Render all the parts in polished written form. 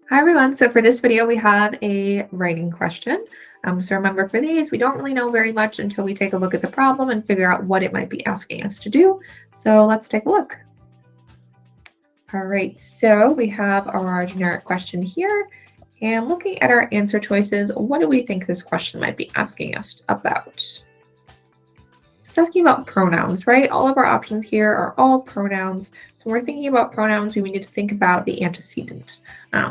Hi everyone, so for this video we have a writing question. So remember for these, we don't really know very much until we take a look at the problem and figure out what it might be asking us to do. So let's take a look. All right, so we have our generic question here, and looking at our answer choices, what do we think this question might be asking us about? It's asking about pronouns, right? All of our options here are all pronouns. So when we're thinking about pronouns, we need to think about the antecedent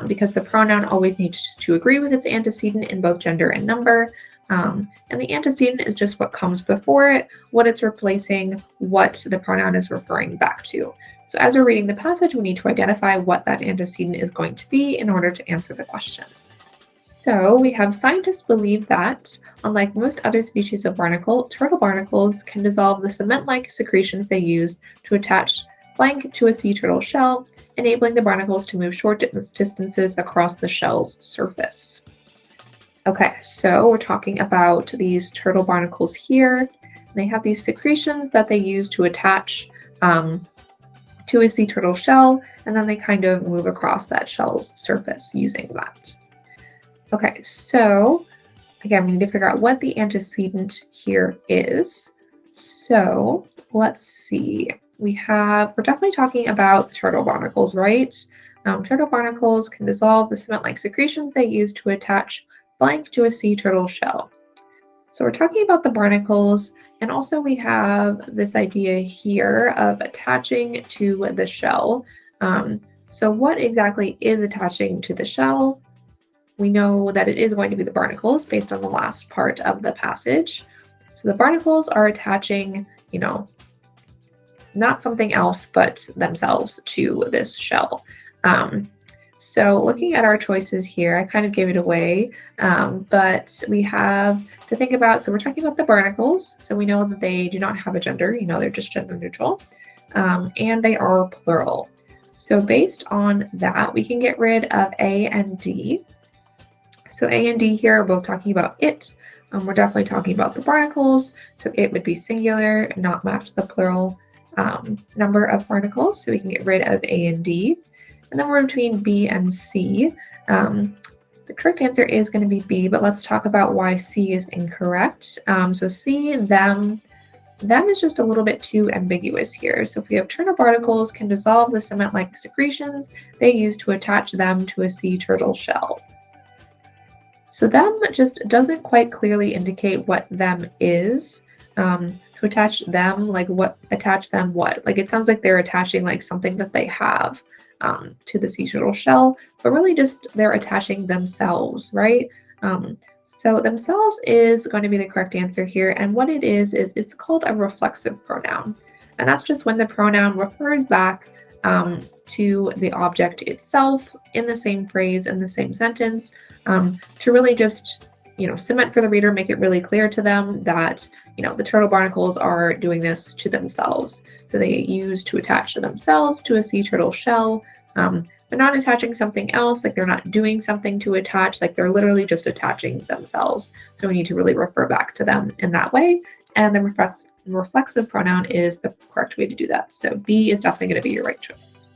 because the pronoun always needs to agree with its antecedent in both gender and number. And the antecedent is just what comes before it, what it's replacing, what the pronoun is referring back to. So as we're reading the passage, we need to identify what that antecedent is going to be in order to answer the question. So we have scientists believe that, unlike most other species of barnacle, turtle barnacles can dissolve the cement-like secretions they use to attach blank to a sea turtle shell, enabling the barnacles to move short distances across the shell's surface. Okay, so we're talking about these turtle barnacles here. They have these secretions that they use to attach to a sea turtle shell, and then they kind of move across that shell's surface using that. Okay, so again, we need to figure out what the antecedent here is. So let's see. We're definitely talking about turtle barnacles, right? Turtle barnacles can dissolve the cement-like secretions they use to attach blank to a sea turtle shell. So we're talking about the barnacles, and also we have this idea here of attaching to the shell. So what exactly is attaching to the shell? We know that it is going to be the barnacles based on the last part of the passage. So the barnacles are attaching, not something else but themselves to this shell. So looking at our choices here, I kind of gave it away, but we have to think about, so we're talking about the barnacles. So we know that they do not have a gender, they're just gender neutral, and they are plural. So based on that, we can get rid of A and D. So A and D here are both talking about it. We're definitely talking about the barnacles. So it would be singular, not match the plural number of barnacles. So we can get rid of A and D. And then we're between B and C. The correct answer is going to be B, but let's talk about why C is incorrect. So C, them is just a little bit too ambiguous here. So if we have turtle barnacles can dissolve the cement-like secretions they use to attach them to a sea turtle shell. So them just doesn't quite clearly indicate what them is. To attach them, like what, attach them what? Like it sounds like they're attaching like something that they have to the sea turtle shell, but really just they're attaching themselves, right? So themselves is going to be the correct answer here. And what it is it's called a reflexive pronoun. And that's just when the pronoun refers back to the object itself in the same phrase, in the same sentence, to really just, cement for the reader, make it really clear to them that, the turtle barnacles are doing this to themselves. So they use to attach to themselves to a sea turtle shell. They're not attaching something else, like they're not doing something to attach, like they're literally just attaching themselves. So we need to really refer back to them in that way. And the reflexive pronoun is the correct way to do that. So B is definitely going to be your right choice.